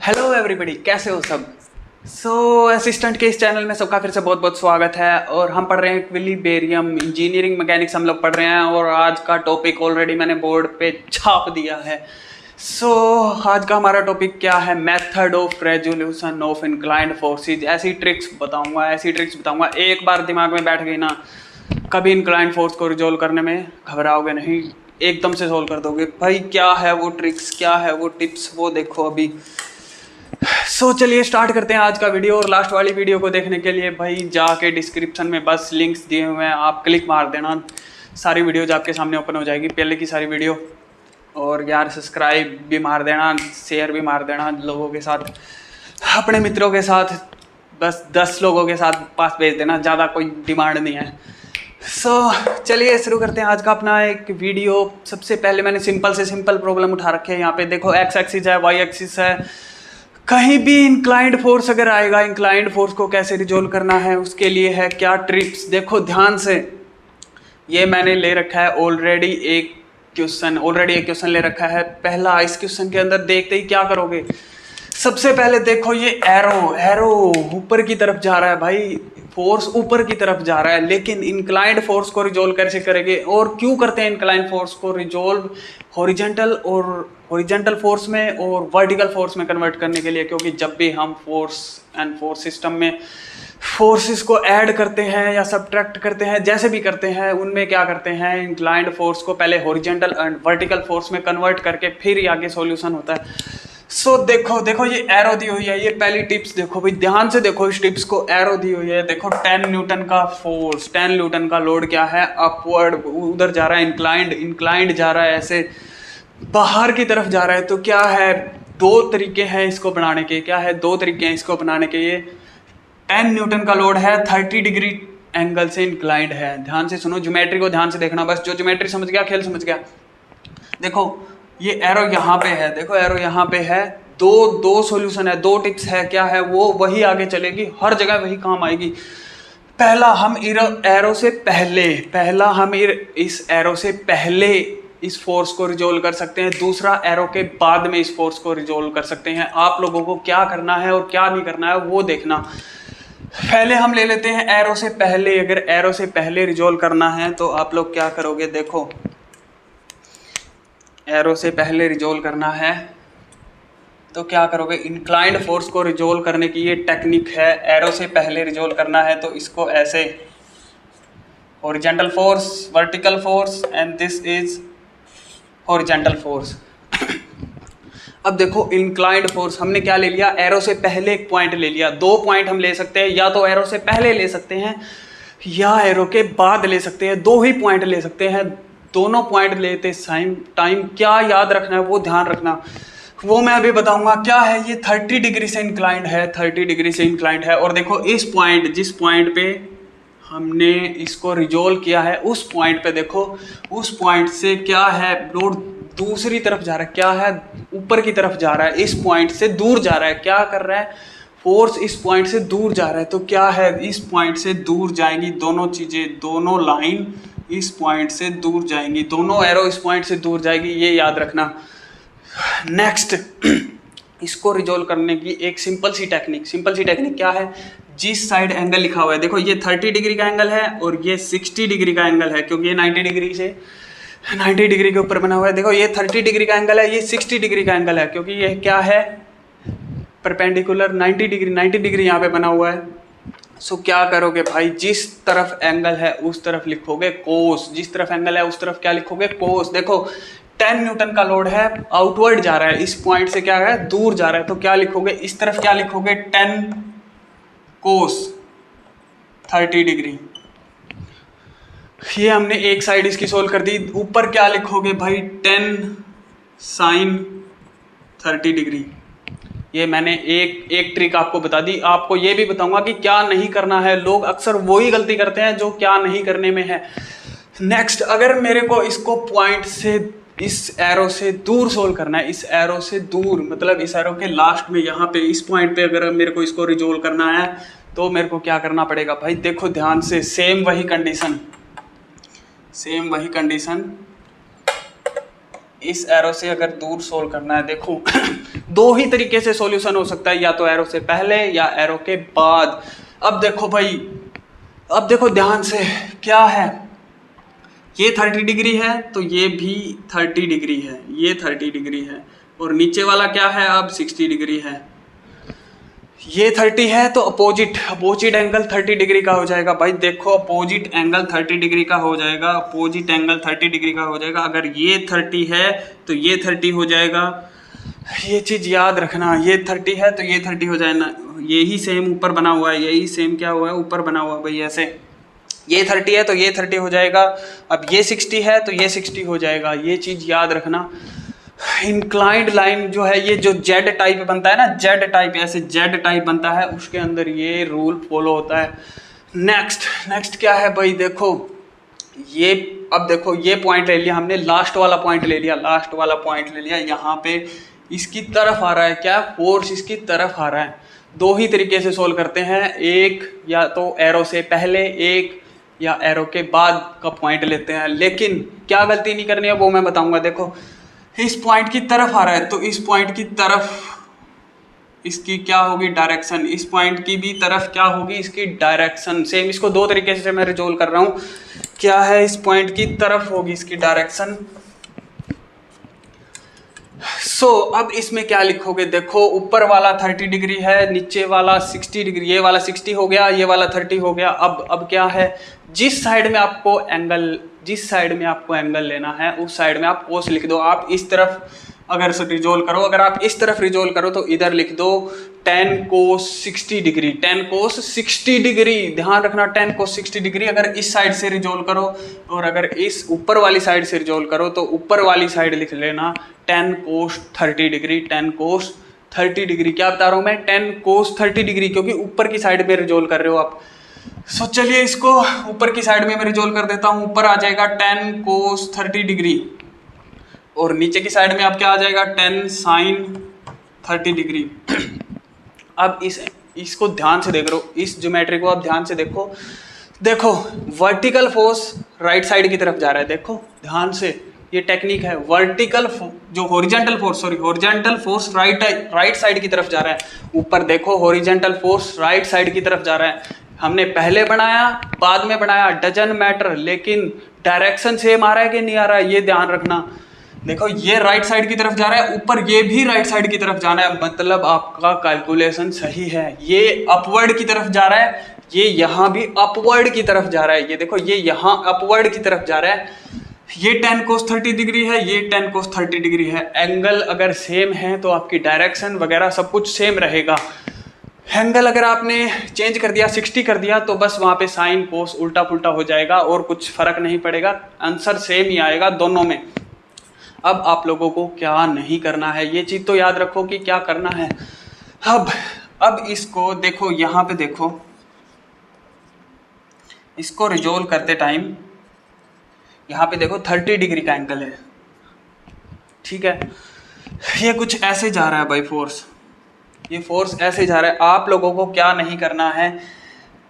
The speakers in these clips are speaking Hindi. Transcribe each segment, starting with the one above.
हेलो एवरीबॉडी, कैसे हो सब। असिस्टेंट के इस चैनल में सबका फिर से बहुत बहुत स्वागत है। और हम पढ़ रहे हैं इक्विलिब्रियम इंजीनियरिंग मैकेनिक्स हम लोग पढ़ रहे हैं। और आज का टॉपिक ऑलरेडी मैंने बोर्ड पे छाप दिया है। आज का हमारा टॉपिक क्या है? Method of resolution of inclined forces. ऐसी ट्रिक्स बताऊंगा एक बार दिमाग में बैठ गई ना, कभी इंक्लाइंड फोर्स को रिजोल्व करने में घबराओगे नहीं, एकदम से सोल्व कर दोगे। भाई क्या है वो ट्रिक्स, क्या है वो टिप्स, वो देखो अभी। चलिए स्टार्ट करते हैं आज का वीडियो। और लास्ट वाली वीडियो को देखने के लिए भाई जाके डिस्क्रिप्शन में बस लिंक्स दिए हुए हैं, आप क्लिक मार देना, सारी वीडियोज आपके सामने ओपन हो जाएगी, पहले की सारी वीडियो। और यार सब्सक्राइब भी मार देना, शेयर भी मार देना लोगों के साथ, अपने मित्रों के साथ, बस 10 लोगों के साथ पास भेज देना, ज़्यादा कोई डिमांड नहीं है। चलिए शुरू करते हैं आज का अपना एक वीडियो। सबसे पहले मैंने सिंपल से सिंपल प्रॉब्लम उठा रखे हैं। यहाँ पे देखो एक्स एक्सिस है, वाई एक्सिस है, कहीं भी इंक्लाइंड फोर्स अगर आएगा, इंक्लाइंड फोर्स को कैसे रिजोल्व करना है, उसके लिए है क्या ट्रिप्स। देखो ध्यान से, ये मैंने ले रखा है ऑलरेडी एक क्वेश्चन ले रखा है पहला। इस क्वेश्चन के अंदर देखते ही क्या करोगे, सबसे पहले देखो ये एरो ऊपर की तरफ जा रहा है भाई, फोर्स ऊपर की तरफ जा रहा है। लेकिन इंक्लाइंड फोर्स को रिजोल्व कैसे करेंगे और क्यों करते हैं इंक्लाइंड फोर्स को रिजोल्व? हॉरिजॉन्टल फोर्स में और वर्टिकल फोर्स में कन्वर्ट करने के लिए। क्योंकि जब भी हम फोर्स सिस्टम में फोर्सेस को ऐड करते हैं या सब्ट्रैक्ट करते हैं, जैसे भी करते हैं, उनमें क्या करते हैं, इंक्लाइंड फोर्स को पहले हॉरिजॉन्टल एंड वर्टिकल फोर्स में कन्वर्ट करके फिर ही आगे सॉल्यूशन होता है। देखो ये एरो दी हुई है, ये पहली टिप्स देखो भाई, ध्यान से देखो इस टिप्स को। एरो दी हुई है, देखो 10 न्यूटन का फोर्स, 10 न्यूटन का लोड क्या है, अपवर्ड उधर जा रहा है, इंक्लाइंड जा रहा है, ऐसे बाहर की तरफ जा रहा है। तो क्या है, दो तरीके हैं इसको बनाने के। ये 10 न्यूटन का लोड है, 30 डिग्री एंगल से इंक्लाइंड है। ध्यान से सुनो, ज्योमेट्री को ध्यान से देखना, बस जो ज्योमेट्री समझ गया खेल समझ गया। देखो ये एरो यहाँ पे है, देखो एरो यहाँ पे है, दो सॉल्यूशन है, दो टिप्स है। क्या है वो, वही आगे चलेगी, हर जगह वही काम आएगी। पहला हम इस एरो से पहले इस फोर्स को रिजोल्व कर सकते हैं, दूसरा एरो के बाद में इस फोर्स को रिजोल्व कर सकते हैं। आप लोगों को क्या करना है और क्या नहीं करना है वो देखना। पहले हम ले लेते हैं एरो से पहले। अगर एरो से पहले रिजोल्व करना है तो आप लोग क्या करोगे, देखो एरो से पहले रिजोल्व करना है तो क्या करोगे, इंक्लाइंड फोर्स को रिजोल्व करने की ये टेक्निक है। एरो से पहले रिजोल्व करना है तो इसको ऐसे, horizontal force, vertical force and this is horizontal force. अब देखो इंक्लाइंड फोर्स हमने क्या ले लिया, एरो से पहले एक पॉइंट ले लिया। 2 पॉइंट हम ले सकते हैं, या तो एरो से पहले ले सकते हैं या एरो के बाद ले सकते हैं, 2 ही पॉइंट ले सकते हैं। दोनों पॉइंट लेते टाइम क्या याद रखना है वो ध्यान रखना, वो मैं अभी बताऊंगा। क्या है ये, 30 डिग्री से इंक्लाइंड है, 30 डिग्री से इंक्लाइंड है। और देखो इस पॉइंट, जिस पॉइंट पे हमने इसको रिजोल्व किया है, उस पॉइंट पे देखो, उस पॉइंट से क्या है, लोड दूसरी तरफ जा रहा है, क्या है, ऊपर की तरफ जा रहा है, इस पॉइंट से दूर जा रहा है। क्या कर रहा है, फोर्स इस पॉइंट से दूर जा रहा है। तो क्या है, इस पॉइंट से दूर जाएंगी दोनों चीजें, दोनों लाइन इस पॉइंट से दूर जाएंगी, दोनों एरो इस पॉइंट से दूर जाएगी, ये याद रखना। नेक्स्ट, इसको रिजोल्व करने की एक सिंपल सी टेक्निक क्या है, जिस साइड एंगल लिखा हुआ है, देखो ये 30 डिग्री का एंगल है और ये 60 डिग्री का एंगल है, क्योंकि ये 90 डिग्री के ऊपर बना हुआ है। देखो ये 30 डिग्री का एंगल है, ये 60 डिग्री का एंगल है, क्योंकि ये क्या है, परपेंडिकुलर 90 डिग्री यहाँ पे बना हुआ है। क्या करोगे भाई, जिस तरफ एंगल है उस तरफ लिखोगे कोस, जिस तरफ एंगल है उस तरफ क्या लिखोगे, कोस। देखो 10 न्यूटन का लोड है, आउटवर्ड जा रहा है, इस पॉइंट से क्या है, दूर जा रहा है। तो क्या लिखोगे, इस तरफ क्या लिखोगे, 10 कोस 30 डिग्री। ये हमने एक साइड इसकी सोल्व कर दी। ऊपर क्या लिखोगे भाई, 10 साइन 30 डिग्री। ये मैंने एक ट्रिक आपको बता दी। आपको ये भी बताऊंगा कि क्या नहीं करना है। लोग अक्सर वही गलती करते हैं जो क्या नहीं करने में है। नेक्स्ट, अगर मेरे को इसको पॉइंट से, इस एरो से दूर सोल्व करना है, इस एरो से दूर मतलब इस एरो के लास्ट में, यहाँ पे इस पॉइंट पे अगर मेरे को इसको रिजोल्व करना है तो मेरे को क्या करना पड़ेगा भाई, देखो ध्यान से, सेम वही कंडीशन, इस एरो से अगर दूर सोल्व करना है, देखो दो ही तरीके से सॉल्यूशन हो सकता है, या तो एरो से पहले या एरो के बाद। अब देखो भाई, अब देखो ध्यान से, क्या है, ये 30 डिग्री है तो ये भी 30 डिग्री है, ये 30 डिग्री है, और नीचे वाला क्या है, अब 60 डिग्री है। ये 30 है तो अपोजिट एंगल 30 डिग्री का हो जाएगा। भाई देखो, अपोजिट एंगल 30 डिग्री का हो जाएगा, अपोजिट एंगल 30 डिग्री का हो जाएगा। अगर ये 30 है तो ये 30 हो जाएगा। ये चीज़ याद रखना, ये 30 है तो ये 30 हो जाए ना, यही सेम ऊपर बना हुआ है, यही सेम क्या हुआ है, ऊपर बना हुआ है भाई ऐसे। ये 30 है तो ये 30 हो जाएगा। अब ये 60 है तो ये 60 हो जाएगा। ये चीज़ याद रखना। इंक्लाइंड लाइन जो है, ये जो जेड टाइप बनता है ना, जेड टाइप, ऐसे जेड टाइप बनता है, उसके अंदर ये रूल फॉलो होता है। नेक्स्ट क्या है भाई, देखो ये, अब देखो ये पॉइंट ले लिया हमने, लास्ट वाला पॉइंट ले लिया, यहाँ पे इसकी तरफ आ रहा है क्या, फोर्स इसकी तरफ आ रहा है। दो ही तरीके से सोल्व करते हैं, एक या तो एरो से पहले, एक या एरो के बाद का पॉइंट लेते हैं। लेकिन क्या गलती नहीं करनी है वो मैं बताऊंगा। देखो इस पॉइंट की तरफ आ रहा है तो इस पॉइंट की तरफ इसकी क्या होगी, डायरेक्शन। इस पॉइंट की भी तरफ क्या होगी, इसकी डायरेक्शन। सेम इसको दो तरीके से मैं रिजोल्व कर रहा हूँ। क्या है, इस पॉइंट की तरफ होगी इसकी डायरेक्शन। अब इसमें क्या लिखोगे, देखो ऊपर वाला 30 डिग्री है, नीचे वाला 60 डिग्री, ये वाला 60 हो गया, ये वाला 30 हो गया। अब क्या है, जिस साइड में आपको एंगल लेना है उस साइड में आप कोस लिख दो। आप इस तरफ अगर रिजोल्व करो, अगर आप इस तरफ रिजोल्व करो तो इधर लिख दो tan cos 60 degree, tan cos 60 degree. ध्यान रखना, tan cos 60 डिग्री अगर इस साइड से रिजोल्व करो, और अगर इस ऊपर वाली साइड से रिजोल्व करो तो ऊपर वाली साइड लिख लेना tan cos 30 degree, tan cos 30 degree. क्या बता रहा हूँ मैं, tan cos 30 डिग्री, क्योंकि ऊपर की साइड में रिजोल्व कर रहे हो आप। चलिए इसको ऊपर की साइड में मैं रिजोल्व कर देता हूँ। ऊपर आ जाएगा tan cos 30 डिग्री, और नीचे की साइड में आप क्या आ जाएगा, tan sin 30 डिग्री। अब इसको ध्यान से देख रहो, इस ज्योमेट्री को आप ध्यान से देखो वर्टिकल फोर्स राइट साइड की तरफ जा रहा है। देखो ध्यान से, ये टेक्निक है। हॉरिजॉन्टल फोर्स राइट साइड की तरफ जा रहा है। ऊपर देखो, हॉरिजॉन्टल फोर्स राइट साइड की तरफ जा रहा है। हमने पहले बनाया, बाद में बनाया, डजंट मैटर, लेकिन डायरेक्शन सेम आ रहा है कि नहीं आ रहा है, ये ध्यान रखना। देखो ये राइट साइड की तरफ जा रहा है, ऊपर ये भी राइट साइड की तरफ जाना है, मतलब आपका कैलकुलेशन सही है। ये अपवर्ड की तरफ जा रहा है, ये यहाँ भी अपवर्ड की तरफ जा रहा है। ये देखो, ये यहाँ अपवर्ड की तरफ जा रहा है। ये tan cos 30 डिग्री है, ये tan cos 30 डिग्री है। एंगल अगर सेम है तो आपकी डायरेक्शन वगैरह सब कुछ सेम रहेगा। एंगल अगर आपने चेंज कर दिया, 60 कर दिया, तो बस वहाँ पे साइन कोस उल्टा पुल्टा हो जाएगा और कुछ फर्क नहीं पड़ेगा, आंसर सेम ही आएगा दोनों में। अब आप लोगों को क्या नहीं करना है, ये चीज़ तो याद रखो कि क्या करना है। अब इसको देखो, यहाँ पे देखो, इसको रिजोल्व करते टाइम यहाँ पे देखो 30 डिग्री का एंगल है, ठीक है। ये कुछ ऐसे जा रहा है भाई फोर्स, ये फोर्स ऐसे जा रहा है। आप लोगों को क्या नहीं करना है,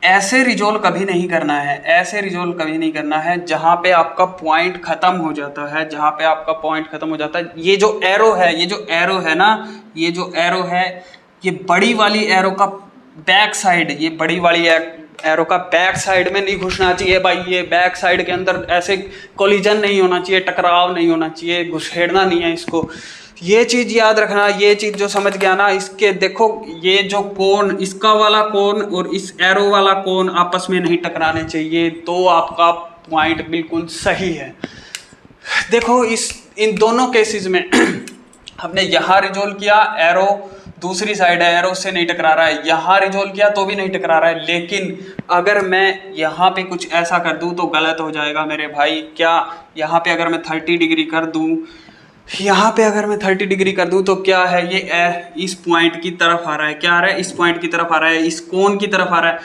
ऐसे रिजोल्व कभी नहीं करना है, ऐसे रिजोल्व कभी नहीं करना है जहाँ पे आपका पॉइंट खत्म हो जाता है, जहाँ पे आपका पॉइंट खत्म हो जाता है। ये जो एरो है, ये जो एरो है ना, ये जो एरो है, ये बड़ी वाली एरो का बैक साइड, ये बड़ी वाली एरो का बैक साइड में नहीं घुसना चाहिए भाई। ये बैक साइड के अंदर ऐसे कोलिजन नहीं होना चाहिए, टकराव नहीं होना चाहिए, घुसेड़ना नहीं है इसको। ये चीज़ याद रखना। ये चीज़ जो समझ गया ना, इसके देखो ये जो कोण, इसका वाला कोण और इस एरो वाला कोण आपस में नहीं टकराने चाहिए, तो आपका पॉइंट बिल्कुल सही है। देखो इन दोनों केसेस में हमने यहाँ रिजोल्व किया, एरो दूसरी साइड है, एरो से नहीं टकरा रहा है, यहाँ रिजोल्व किया तो भी नहीं टकरा रहा है। लेकिन अगर मैं यहाँ पे कुछ ऐसा कर दूँ तो गलत हो जाएगा मेरे भाई। क्या, यहाँ पे अगर मैं 30 डिग्री कर दूँ, यहाँ पे अगर मैं 30 डिग्री कर दूँ तो क्या है, ये इस पॉइंट की तरफ आ रहा है, क्या आ रहा है, इस पॉइंट की तरफ आ रहा है, इस कोण की तरफ आ रहा है,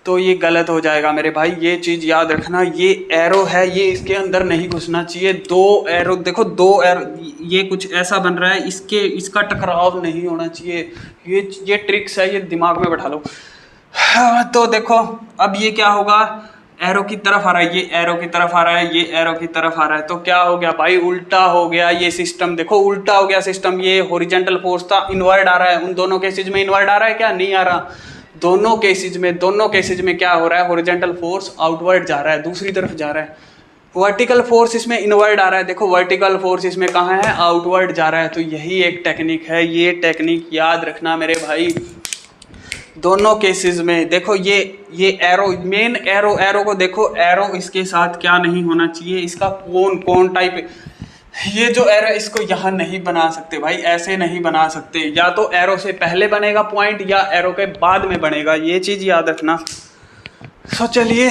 तो ये गलत हो जाएगा मेरे भाई। ये चीज़ याद रखना, ये एरो है, ये इसके अंदर नहीं घुसना चाहिए। दो एरो देखो, दो एरो, ये कुछ ऐसा बन रहा है, इसका टकराव नहीं होना चाहिए। ये ट्रिक्स है, ये दिमाग में बैठा लो। तो देखो अब ये क्या होगा, एरो की तरफ आ रहा है, ये एरो की तरफ आ रहा है, ये एरो की तरफ आ रहा है, तो क्या हो गया भाई, उल्टा हो गया ये सिस्टम। देखो उल्टा हो गया सिस्टम, ये हॉरिजॉन्टल फोर्स था, इनवर्ड आ रहा है। उन दोनों केसेज में इनवर्ड आ रहा है क्या, नहीं आ रहा। दोनों केसेज में क्या हो रहा है, हॉरिजॉन्टल फोर्स आउटवर्ड जा रहा है, दूसरी तरफ जा रहा है। वर्टिकल फोर्स इसमें इनवर्ड आ रहा है, देखो वर्टिकल फोर्स इसमें कहाँ है, आउटवर्ड जा रहा है। तो यही एक टेक्निक है, ये टेक्निक याद रखना मेरे भाई। दोनों केसेस में देखो ये एरो, मेन एरो को देखो, एरो इसके साथ क्या नहीं होना चाहिए, इसका कौन टाइप, ये जो एरो इसको यहाँ नहीं बना सकते भाई, ऐसे नहीं बना सकते। या तो एरो से पहले बनेगा पॉइंट या एरो के बाद में बनेगा, ये चीज़ याद रखना। सो चलिए,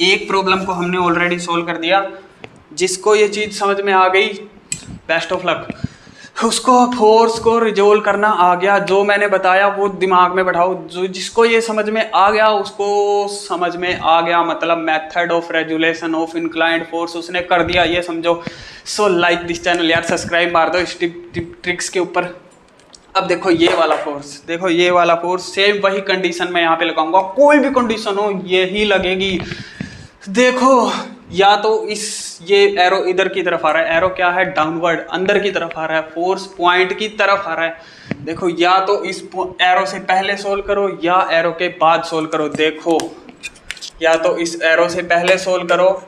एक प्रॉब्लम को हमने ऑलरेडी सोल्व कर दिया। जिसको ये चीज़ समझ में आ गई, बेस्ट ऑफ लक। उसको फोर्स को रिजोल्व करना आ गया, जो मैंने बताया वो दिमाग में बैठाओ। जो जिसको ये समझ में आ गया उसको समझ में आ गया, मतलब method of resolution of inclined force उसने कर दिया, ये समझो। सो लाइक दिस चैनल यार, सब्सक्राइब मार दो इस ट्रिक्स के ऊपर। अब देखो ये वाला फोर्स, देखो ये वाला फोर्स सेम वही कंडीशन में यहाँ पे लगाऊंगा, कोई भी कंडीशन हो यही लगेगी। देखो या तो ये एरो इधर की तरफ आ रहा है, एरो क्या है, डाउनवर्ड अंदर की तरफ आ रहा है, फोर्स पॉइंट की तरफ आ रहा है। देखो या तो इस एरो से पहले सोल्व करो या एरो के बाद सोल्व करो। देखो या तो इस एरो से पहले सोल्व करो,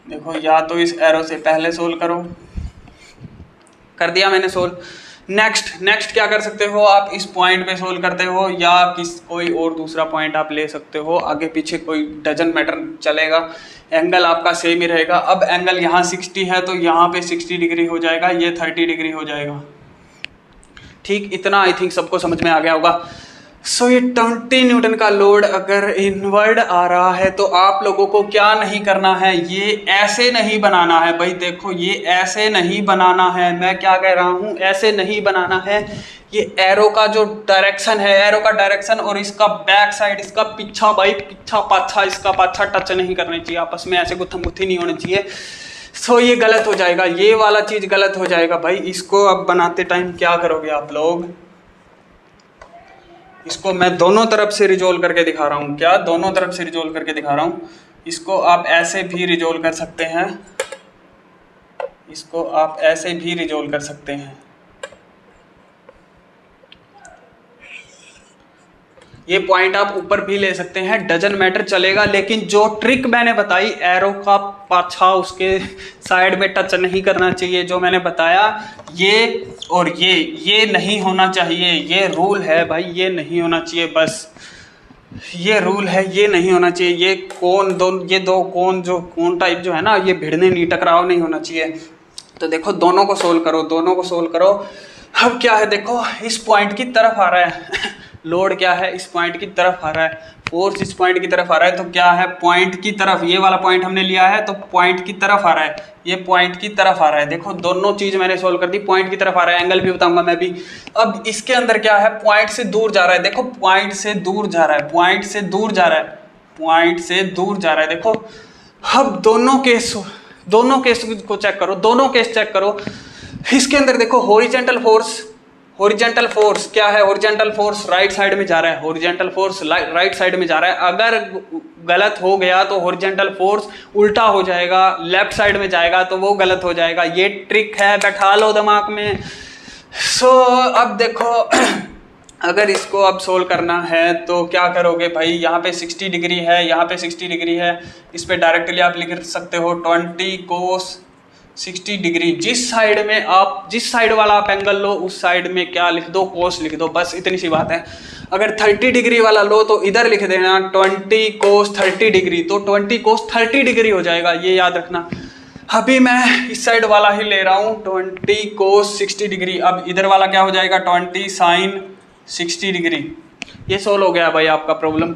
देखो या तो इस एरो से पहले सोल्व करो, कर दिया मैंने सोल्व। नेक्स्ट क्या कर सकते हो आप, इस पॉइंट पे सोल्व करते हो या कोई और दूसरा पॉइंट आप ले सकते हो, आगे पीछे कोई डजंट मैटर, चलेगा, एंगल आपका सेम ही रहेगा। अब एंगल यहाँ 60 है तो यहाँ पे 60 डिग्री हो जाएगा, ये 30 डिग्री हो जाएगा। ठीक, इतना आई थिंक सबको समझ में आ गया होगा। सो ये 20 न्यूटन का लोड अगर इनवर्ड आ रहा है तो आप लोगों को क्या नहीं करना है, ये ऐसे नहीं बनाना है भाई। देखो ये ऐसे नहीं बनाना है, मैं क्या कह रहा हूँ, ऐसे नहीं बनाना है। ये एरो का जो डायरेक्शन है, एरो का डायरेक्शन और इसका बैक साइड, इसका पीछा भाई, पीछा पाछा, इसका पाछा टच नहीं करनी चाहिए आपस में, ऐसे गुत्थम गुत्थी नहीं होनी चाहिए। सो ये गलत हो जाएगा, ये वाला चीज़ गलत हो जाएगा भाई। इसको अब बनाते टाइम क्या करोगे आप लोग, इसको मैं दोनों तरफ से रिजोल्व करके दिखा रहा हूँ। क्या, दोनों तरफ से रिजोल्व करके दिखा रहा हूँ। इसको आप ऐसे भी रिजोल्व कर सकते हैं, इसको आप ऐसे भी रिजोल्व कर सकते हैं। ये पॉइंट आप ऊपर भी ले सकते हैं, डजन मैटर, चलेगा। लेकिन जो ट्रिक मैंने बताई, एरो का पाछा उसके साइड में टच नहीं करना चाहिए, जो मैंने बताया, ये और ये नहीं होना चाहिए। ये रूल है भाई, ये नहीं होना चाहिए, बस ये रूल है, ये नहीं होना चाहिए। ये दो कोण जो कोण टाइप जो है ना, ये भिड़ने नहीं, टकराव नहीं होना चाहिए। तो देखो दोनों को सोल्व करो, दोनों को सोल्व करो। अब क्या है, देखो इस पॉइंट की तरफ आ रहा है लोड, क्या है, इस पॉइंट की तरफ आ रहा है, फोर्स इस पॉइंट की तरफ आ रहा है। तो क्या है, पॉइंट की तरफ, ये वाला पॉइंट हमने लिया है तो पॉइंट की तरफ आ रहा है, ये पॉइंट की तरफ आ रहा है। देखो दोनों चीज मैंने सोल्व कर दी, पॉइंट की तरफ आ रहा है, एंगल भी बताऊंगा मैं भी। अब इसके अंदर क्या है, पॉइंट से दूर जा रहा है, देखो पॉइंट से दूर जा रहा है, पॉइंट से दूर जा रहा है, पॉइंट से दूर जा रहा है। देखो अब दोनों केस को चेक करो, दोनों केस चेक करो। इसके अंदर देखो हॉरिजॉन्टल फोर्स क्या है, हॉरिजॉन्टल फोर्स राइट साइड में जा रहा है, हॉरिजॉन्टल फोर्स राइट साइड में जा रहा है। अगर गलत हो गया तो हॉरिजॉन्टल फोर्स उल्टा हो जाएगा, लेफ्ट साइड में जाएगा तो वो गलत हो जाएगा। ये ट्रिक है, बैठा लो दिमाग में। सो अब देखो अगर इसको अब सोल्व करना है तो क्या करोगे भाई, यहाँ पे 60 डिग्री है, यहाँ पे 60 डिग्री है, इस पे डायरेक्टली आप लिख सकते हो 20 कोस 60 डिग्री। जिस साइड वाला आप एंगल लो उस साइड में क्या लिख दो, कोस लिख दो, बस इतनी सी बात है। अगर 30 डिग्री वाला लो तो इधर लिख देना 20 कोस 30 डिग्री, तो 20 कोस 30 डिग्री हो जाएगा, ये याद रखना। अभी मैं इस साइड वाला ही ले रहा हूँ 20 कोस 60 डिग्री। अब इधर वाला क्या हो जाएगा, 20 साइन 60 डिग्री। ये सोल्व हो गया भाई आपका प्रॉब्लम।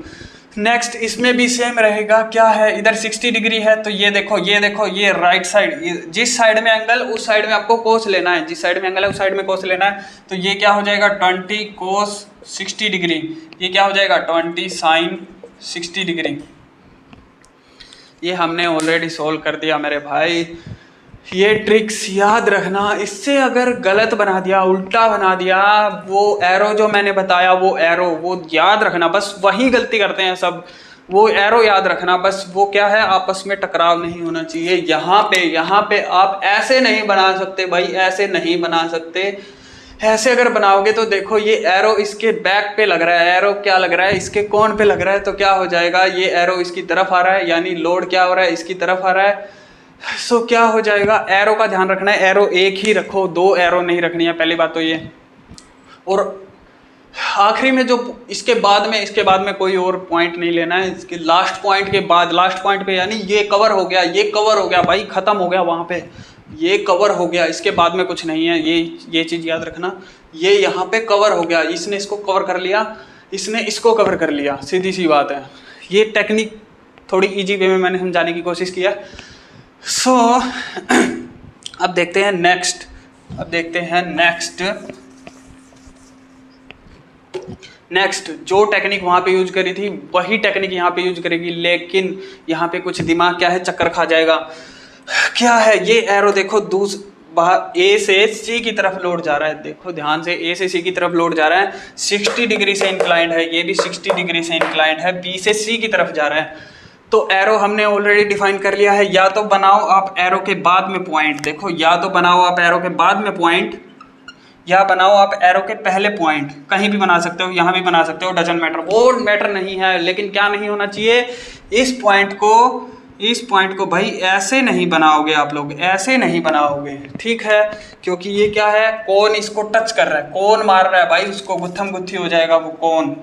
नेक्स्ट इसमें भी सेम रहेगा, क्या है, इधर 60 डिग्री है तो ये देखो ये राइट साइड, जिस साइड में एंगल उस साइड में आपको कोस लेना है, जिस साइड में एंगल है उस साइड में कोस लेना है। तो ये क्या हो जाएगा 20 कोस 60 डिग्री, ये क्या हो जाएगा 20 साइन 60 डिग्री। ये हमने ऑलरेडी सोल्व कर दिया मेरे भाई। ये ट्रिक्स याद रखना। इससे अगर गलत बना दिया, उल्टा बना दिया, वो एरो जो मैंने बताया वो एरो, वो याद रखना, बस वही गलती करते हैं सब। वो एरो याद रखना बस, वो क्या है, आपस में टकराव नहीं होना चाहिए। यहाँ पे आप ऐसे नहीं बना सकते भाई, ऐसे नहीं बना सकते। ऐसे अगर बनाओगे तो देखो ये एरो इसके बैक पे लग रहा है, एरो क्या लग रहा है, इसके कोण पे लग रहा है, तो क्या हो जाएगा, ये एरो इसकी तरफ आ रहा है, यानी लोड क्या हो रहा है, इसकी तरफ आ रहा है। सो क्या हो जाएगा, एरो का ध्यान रखना है, एरो एक ही रखो, दो एरो नहीं रखनी है, पहली बात तो ये। और आखिरी में जो इसके बाद में कोई और पॉइंट नहीं लेना है, इसके लास्ट पॉइंट के बाद, लास्ट पॉइंट पे, यानी ये कवर हो गया, ये कवर हो गया भाई, खत्म हो गया वहां पे, ये कवर हो गया, इसके बाद में कुछ नहीं है। ये चीज याद रखना, ये यहाँ पे कवर हो गया, इसने इसको कवर कर लिया, इसने इसको कवर कर लिया, सीधी सी बात है। ये टेक्निक थोड़ी इजी वे में मैंने समझाने की कोशिश किया। सो अब देखते हैं नेक्स्ट जो टेक्निक वहाँ पे यूज करी थी वही टेक्निक यहाँ पे यूज करेगी, लेकिन यहाँ पे कुछ दिमाग क्या है, चक्कर खा जाएगा। क्या है, ये एरो देखो ए से सी की तरफ लोड जा रहा है, देखो ध्यान से, ए से सी की तरफ लोड जा रहा है, 60 डिग्री से इंक्लाइंड है, ये भी 60 डिग्री से इंक्लाइंड है, बी से सी की तरफ जा रहा है। तो एरो हमने ऑलरेडी डिफाइन कर लिया है, या तो बनाओ आप एरो के बाद में पॉइंट, देखो या तो बनाओ आप एरो के बाद में पॉइंट, या बनाओ आप एरो के पहले पॉइंट, कहीं भी बना सकते हो, यहाँ भी बना सकते हो, डजंट मैटर, वो मैटर नहीं है। लेकिन क्या नहीं होना चाहिए, इस पॉइंट को भाई ऐसे नहीं बनाओगे आप लोग, ऐसे नहीं बनाओगे, ठीक है, क्योंकि ये क्या है, कोन इसको टच कर रहा है, कोन मार रहा है भाई, उसको गुत्थम गुत्थी हो जाएगा वो कोन।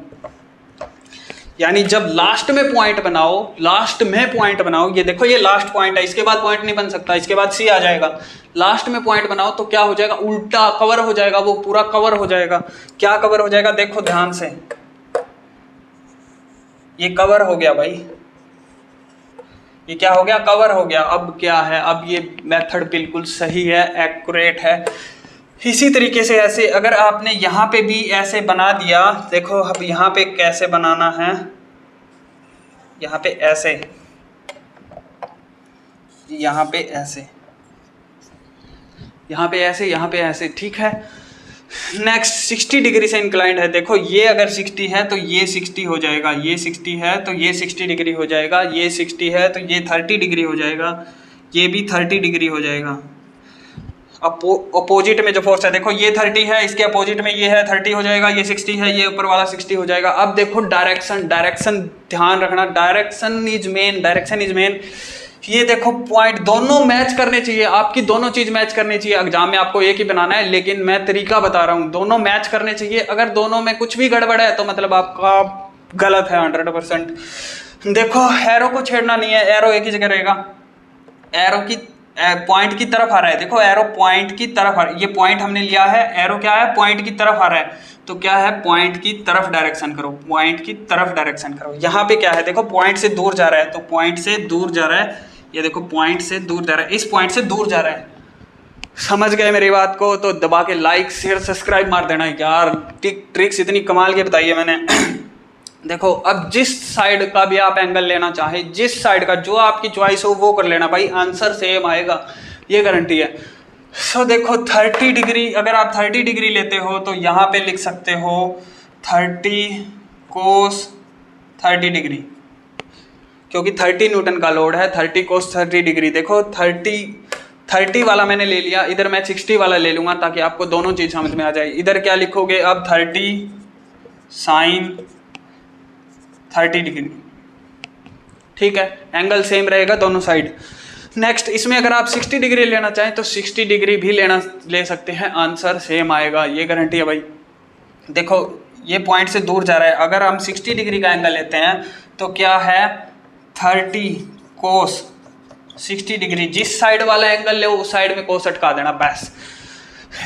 यानी जब लास्ट में पॉइंट बनाओ, ये देखो ये लास्ट पॉइंट है, इसके बाद पॉइंट नहीं बन सकता, इसके बाद सी आ जाएगा। लास्ट में पॉइंट बनाओ तो क्या हो जाएगा, उल्टा कवर हो जाएगा, वो पूरा कवर हो जाएगा। क्या कवर हो जाएगा, देखो ध्यान से, ये कवर हो गया भाई, ये क्या हो गया, कवर हो गया। अब क्या है, अब ये मेथड बिल्कुल सही है, एक्यूरेट है। इसी तरीके से ऐसे अगर आपने यहाँ पे भी ऐसे बना दिया, देखो अब यहाँ पे कैसे बनाना है, यहाँ पे ऐसे, यहाँ पे ऐसे, यहाँ पे ऐसे, यहाँ पे ऐसे, ठीक है। नेक्स्ट 60 डिग्री से इंक्लाइंड है, देखो ये अगर 60 है तो ये 60 हो जाएगा, ये 60 है तो ये 60 डिग्री हो जाएगा, ये 60 है तो ये 30 डिग्री हो जाएगा, ये भी 30 डिग्री हो जाएगा। अपोजिट में जो फोर्स है, देखो ये 30 है, इसके अपोजिट में ये है 30 हो जाएगा, ये 60 है, ये ऊपर वाला 60 हो जाएगा। अब देखो डायरेक्शन ध्यान रखना, डायरेक्शन इज मेन। ये देखो पॉइंट दोनों मैच करने चाहिए, आपकी दोनों चीज मैच करनी चाहिए। एग्जाम में आपको एक ही बनाना है, लेकिन मैं तरीका बता रहा हूँ, दोनों मैच करने चाहिए। अगर दोनों में कुछ भी गड़बड़ है तो मतलब आपका गलत है 100%। देखो एरो को छेड़ना नहीं है, एरो एक ही जगह रहेगा, एरो की पॉइंट की तरफ आ रहा है, देखो एरो पॉइंट की तरफ आ रहा है, ये पॉइंट हमने लिया है, एरो क्या है, पॉइंट की तरफ आ रहा है, तो क्या है, पॉइंट की तरफ डायरेक्शन करो, पॉइंट की तरफ डायरेक्शन करो। यहाँ पे क्या है, देखो पॉइंट से दूर जा रहा है, तो पॉइंट से दूर जा रहा है, ये देखो पॉइंट से दूर जा रहा है, इस पॉइंट से दूर जा रहा है। समझ गए मेरी बात को, तो दबा के लाइक शेयर सब्सक्राइब मार देना यार, ट्रिक्स इतनी कमाल की बताई है मैंने। देखो अब जिस साइड का भी आप एंगल लेना चाहे, जिस साइड का जो आपकी चॉइस हो वो कर लेना भाई, आंसर सेम आएगा, ये गारंटी है। सो देखो 30 डिग्री, अगर आप 30 डिग्री लेते हो तो यहाँ पे लिख सकते हो 30 कोस 30 डिग्री, क्योंकि 30 न्यूटन का लोड है, 30 कोस 30 डिग्री। देखो 30 वाला मैंने ले लिया, इधर मैं 60 वाला ले लूँगा ताकि आपको दोनों चीज़ समझ में आ जाए। इधर क्या लिखोगे अब, 30 साइन 30 डिग्री, ठीक है, एंगल सेम रहेगा दोनों साइड। नेक्स्ट इसमें अगर आप 60 डिग्री लेना चाहें तो 60 डिग्री भी ले सकते हैं, आंसर सेम आएगा, ये गारंटी है भाई। देखो ये पॉइंट से दूर जा रहा है, अगर हम 60 डिग्री का एंगल लेते हैं तो क्या है, 30 कोस 60 डिग्री, जिस साइड वाला एंगल ले उस साइड में कोस अटका देना बस।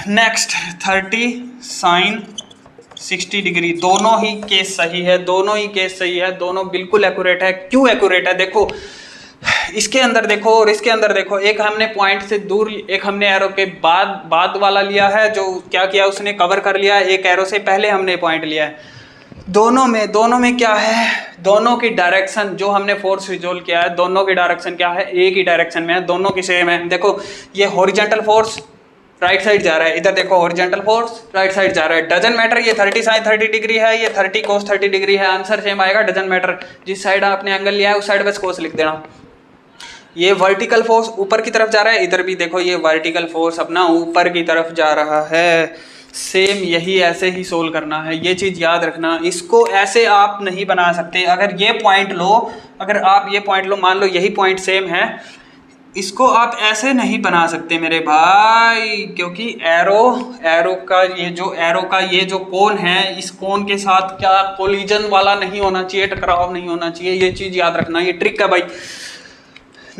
नेक्स्ट 30 साइन 60 डिग्री, दोनों ही केस सही है, दोनों बिल्कुल एक्यूरेट है। क्यों एक्यूरेट है, देखो इसके अंदर देखो और इसके अंदर देखो, एक हमने पॉइंट से दूर, एक हमने एरो के बाद वाला लिया है, जो क्या किया उसने कवर कर लिया, एक एरो से पहले हमने पॉइंट लिया है। दोनों में क्या है, दोनों की डायरेक्शन जो हमने फोर्स रिजोल्व किया है, दोनों की डायरेक्शन क्या है, एक ही डायरेक्शन में है, दोनों की सेम है। देखो ये हॉरिजॉन्टल फोर्स राइट साइड जा रहा है, इधर देखो हॉरिजॉन्टल फोर्स राइट साइड जा रहा है, डजंट मैटर ये 30 sin 30 डिग्री है, ये 30 cos 30 डिग्री है, आंसर सेम आएगा, डजंट मैटर। जिस साइड आपने एंगल लिया है उस साइड बस कोस लिख देना। ये वर्टिकल फोर्स ऊपर की तरफ जा रहा है, इधर भी देखो ये वर्टिकल फोर्स अपना ऊपर की तरफ जा रहा है। सेम यही ऐसे ही सोल्व करना है, ये चीज़ याद रखना। इसको ऐसे आप नहीं बना सकते। अगर ये पॉइंट लो, अगर आप ये पॉइंट लो, मान लो यही पॉइंट सेम है, इसको आप ऐसे नहीं बना सकते मेरे भाई, क्योंकि एरो का ये जो कोन है, इस कोन के साथ क्या कोलिजन वाला नहीं होना चाहिए, टकराव नहीं होना चाहिए, ये चीज़ याद रखना, ये ट्रिक है भाई।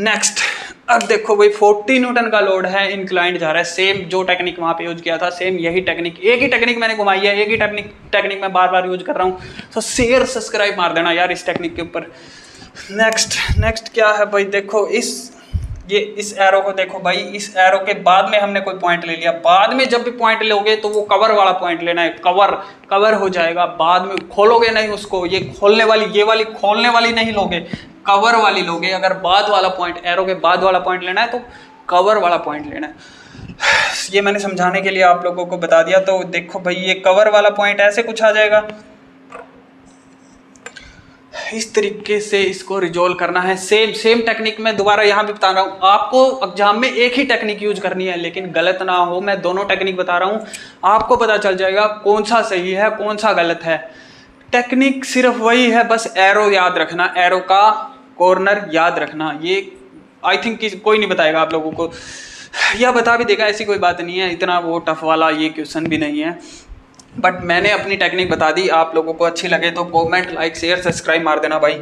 नेक्स्ट, अब देखो भाई 40 न्यूटन का लोड है, इंक्लाइंड जा रहा है, सेम जो टेक्निक वहाँ पे यूज किया था, सेम यही टेक्निक, एक ही टेक्निक मैंने घुमाई है, एक ही टेक्निक मैं बार बार यूज कर रहा हूँ। तो शेयर सब्सक्राइब मार देना यार इस टेक्निक के ऊपर। नेक्स्ट क्या है भाई, देखो इस एरो को देखो भाई, इस एरो के बाद में हमने कोई पॉइंट ले लिया, बाद में जब भी पॉइंट लोगे तो वो कवर वाला पॉइंट लेना है, कवर हो जाएगा, बाद में खोलोगे नहीं उसको, ये खोलने वाली, ये वाली खोलने वाली नहीं लोगे, कवर वाली लोगे। अगर बाद वाला पॉइंट, एरो के बाद वाला पॉइंट लेना है तो कवर वाला पॉइंट लेना है। ये मैंने समझाने के लिए आप लोगों को बता दिया। तो देखो भाई ये कवर वाला पॉइंट ऐसे कुछ आ जाएगा, इस तरीके से इसको रिजोल्व करना है। सेम टेक्निक मैं दोबारा यहाँ भी बता रहा हूँ, आपको एग्जाम में एक ही टेक्निक यूज करनी है, लेकिन गलत ना हो, मैं दोनों टेक्निक बता रहा हूँ, आपको पता चल जाएगा कौन सा सही है कौन सा गलत है। टेक्निक सिर्फ वही है, बस एरो याद रखना, एरो का कॉर्नर याद रखना। ये आई थिंक कोई नहीं बताएगा आप लोगों को, या बता भी देगा, ऐसी कोई बात नहीं है, इतना वो टफ वाला ये क्वेश्चन भी नहीं है। बट मैंने अपनी टेक्निक बता दी, आप लोगों को अच्छी लगे तो कमेंट, लाइक, शेयर, सब्सक्राइब मार देना भाई।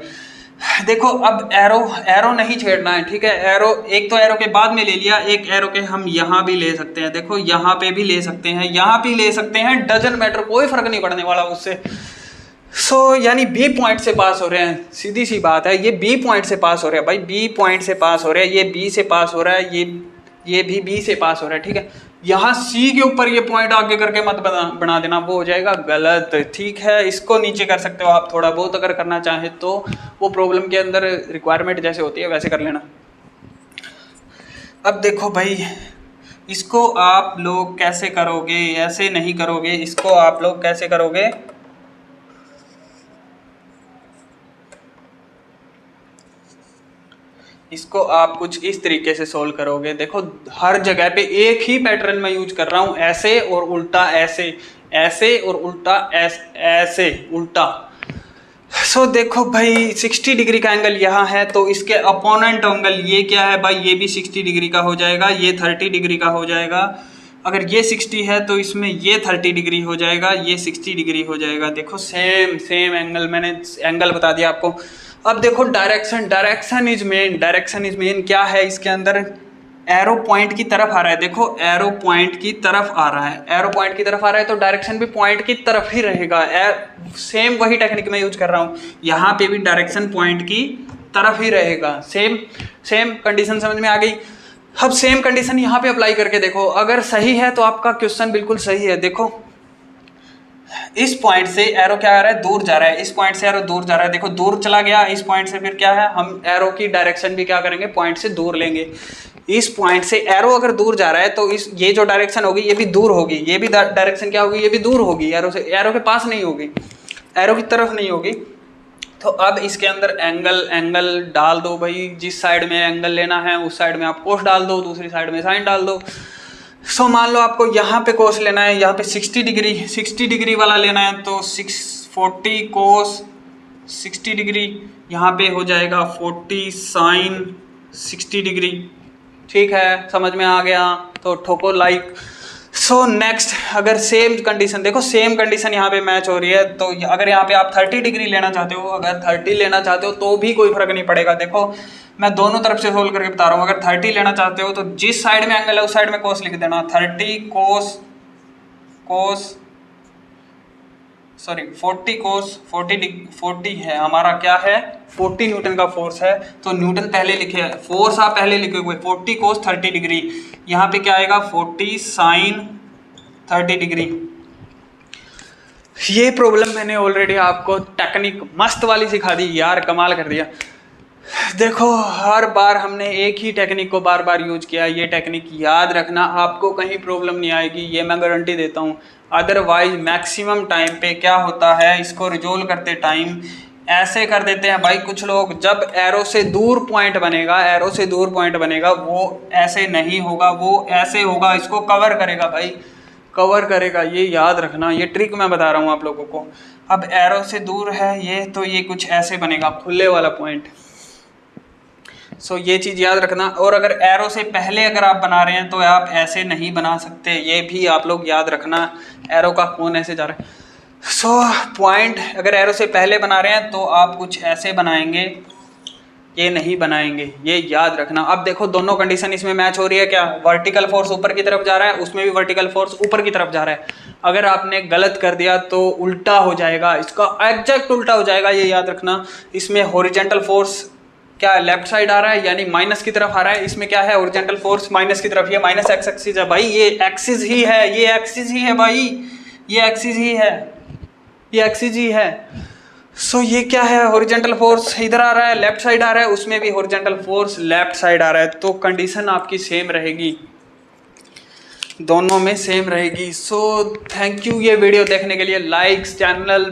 देखो अब एरो नहीं छेड़ना है, ठीक है। एरो एक तो एरो के बाद में ले लिया, एक एरो के हम यहाँ भी ले सकते हैं, देखो यहाँ पे भी ले सकते हैं, यहाँ भी ले सकते हैं, डजंट मैटर, कोई फर्क नहीं पड़ने वाला उससे। यानी बी पॉइंट से पास हो रहे हैं, सीधी सी बात है, ये बी पॉइंट से पास हो रहे हैं भाई, बी पॉइंट से पास हो रहे हैं, ये बी से पास हो रहा है, ये भी बी से पास हो रहा है, ठीक है। यहाँ सी के ऊपर ये पॉइंट आगे करके मत बना देना, वो हो जाएगा गलत, ठीक है। इसको नीचे कर सकते हो आप थोड़ा बहुत, अगर करना चाहें तो, वो प्रॉब्लम के अंदर रिक्वायरमेंट जैसे होती है वैसे कर लेना। अब देखो भाई इसको आप लोग कैसे करोगे, ऐसे नहीं करोगे, इसको आप लोग कैसे करोगे, इसको आप कुछ इस तरीके से सोल्व करोगे। देखो हर जगह पे एक ही पैटर्न मैं यूज कर रहा हूँ, ऐसे और उल्टा, ऐसे ऐसे और उल्टा, ऐसे उल्टा। देखो भाई 60 डिग्री का एंगल यहाँ है, तो इसके अपोनेंट एंगल ये क्या है भाई, ये भी 60 डिग्री का हो जाएगा, ये 30 डिग्री का हो जाएगा। अगर ये 60 है तो इसमें ये 30 डिग्री हो जाएगा, ये 60 डिग्री हो जाएगा। देखो सेम एंगल, मैंने एंगल बता दिया आपको। अब देखो डायरेक्शन इज मेन क्या है, इसके अंदर एरो पॉइंट की तरफ आ रहा है, देखो एरो पॉइंट की तरफ आ रहा है, एरो पॉइंट की तरफ आ रहा है, तो डायरेक्शन भी पॉइंट की तरफ ही रहेगा। सेम वही टेक्निक मैं यूज कर रहा हूँ, यहाँ पे भी डायरेक्शन पॉइंट की तरफ ही रहेगा। सेम कंडीशन समझ में आ गई। अब सेम कंडीशन यहाँ पे अप्लाई करके देखो, अगर सही है तो आपका क्वेश्चन बिल्कुल सही है। देखो इस पॉइंट से एरो क्या आ रहा है, दूर जा रहा है, इस पॉइंट से एरो दूर जा रहा है, देखो दूर चला गया इस पॉइंट से, फिर क्या है, हम एरो की डायरेक्शन भी क्या करेंगे, पॉइंट से दूर लेंगे। इस पॉइंट से एरो अगर दूर जा रहा है तो ये जो डायरेक्शन होगी ये भी दूर होगी, ये भी डायरेक्शन क्या होगी, ये भी दूर होगी, एरो से, एरो के पास नहीं होगी, एरो की तरफ नहीं होगी। तो अब इसके अंदर एंगल डाल दो भाई, जिस साइड में एंगल लेना है उस साइड में आप कोस डाल दो, दूसरी साइड में साइन डाल दो। मान लो आपको यहाँ पे कोस लेना है, यहाँ पे 60 डिग्री वाला लेना है, तो 640 कोस 60 डिग्री, यहाँ पे हो जाएगा 40 साइन 60 डिग्री, ठीक है, समझ में आ गया तो ठोको लाइक। नेक्स्ट, अगर सेम कंडीशन, देखो सेम कंडीशन यहाँ पे मैच हो रही है, तो अगर यहाँ पे आप 30 डिग्री लेना चाहते हो, अगर 30 लेना चाहते हो तो भी कोई फर्क नहीं पड़ेगा। देखो मैं दोनों तरफ से सोल्व करके बता रहा हूँ, अगर 30 लेना चाहते हो तो जिस साइड में एंगल है उस साइड में कोस लिख देना, 30 कोस 40 है हमारा, क्या है 40 न्यूटन का फोर्स है, तो न्यूटन पहले लिखे, फोर्स आप पहले लिखे हुए, 40 कोस 30 डिग्री, यहाँ पे क्या आएगा 40 साइन 30 डिग्री। ये प्रॉब्लम मैंने ऑलरेडी आपको टेक्निक मस्त वाली सिखा दी यार, कमाल कर दिया। देखो हर बार हमने एक ही टेक्निक को बार बार यूज किया, ये टेक्निक याद रखना, आपको कहीं प्रॉब्लम नहीं आएगी, ये मैं गारंटी देता हूँ। अदरवाइज मैक्सिमम टाइम पे क्या होता है, इसको रिजोल्व करते टाइम ऐसे कर देते हैं भाई कुछ लोग, जब एरो से दूर पॉइंट बनेगा, एरो से दूर पॉइंट बनेगा, वो ऐसे नहीं होगा, वो ऐसे होगा, इसको कवर करेगा भाई, कवर करेगा, ये याद रखना, ये ट्रिक मैं बता रहा हूँ आप लोगों को। अब एरो से दूर है ये, तो ये कुछ ऐसे बनेगा, खुले वाला पॉइंट। सो ये चीज़ याद रखना। और अगर एरो से पहले अगर आप बना रहे हैं तो आप ऐसे नहीं बना सकते, ये भी आप लोग याद रखना। एरो का कौन ऐसे जा रहा है, सो पॉइंट अगर एरो से पहले बना रहे हैं तो आप कुछ ऐसे बनाएंगे, ये नहीं बनाएंगे, ये याद रखना। अब देखो दोनों कंडीशन इसमें मैच हो रही है क्या, वर्टिकल फोर्स ऊपर की तरफ जा रहा है, उसमें भी वर्टिकल फोर्स ऊपर की तरफ जा रहा है। अगर आपने गलत कर दिया तो उल्टा हो जाएगा, इसका एग्जैक्ट उल्टा हो जाएगा, ये याद रखना। इसमें हॉरिजॉन्टल फोर्स क्या है, लेफ्ट साइड आ रहा है यानी माइनस की तरफ आ रहा है, इसमें क्या है हॉरिजॉन्टल फोर्स माइनस की तरफ, ये माइनस एक्स एक्सिस है भाई, ये एक्सिस ही है, ये एक्सिस ही है भाई, ये एक्सिस ही है, ये एक्सिस ही है। सो ये क्या है, हॉरिजॉन्टल फोर्स इधर आ रहा है, लेफ्ट साइड आ रहा है, उसमें भी हॉरिजॉन्टल फोर्स लेफ्ट साइड आ रहा है, तो कंडीशन आपकी सेम रहेगी, दोनों में सेम रहेगी। सो थैंक यू ये वीडियो देखने के लिए। लाइक्स चैनल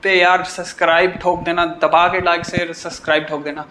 पे यार सब्सक्राइब ठोक देना, दबा के लाइक से सब्सक्राइब ठोक देना।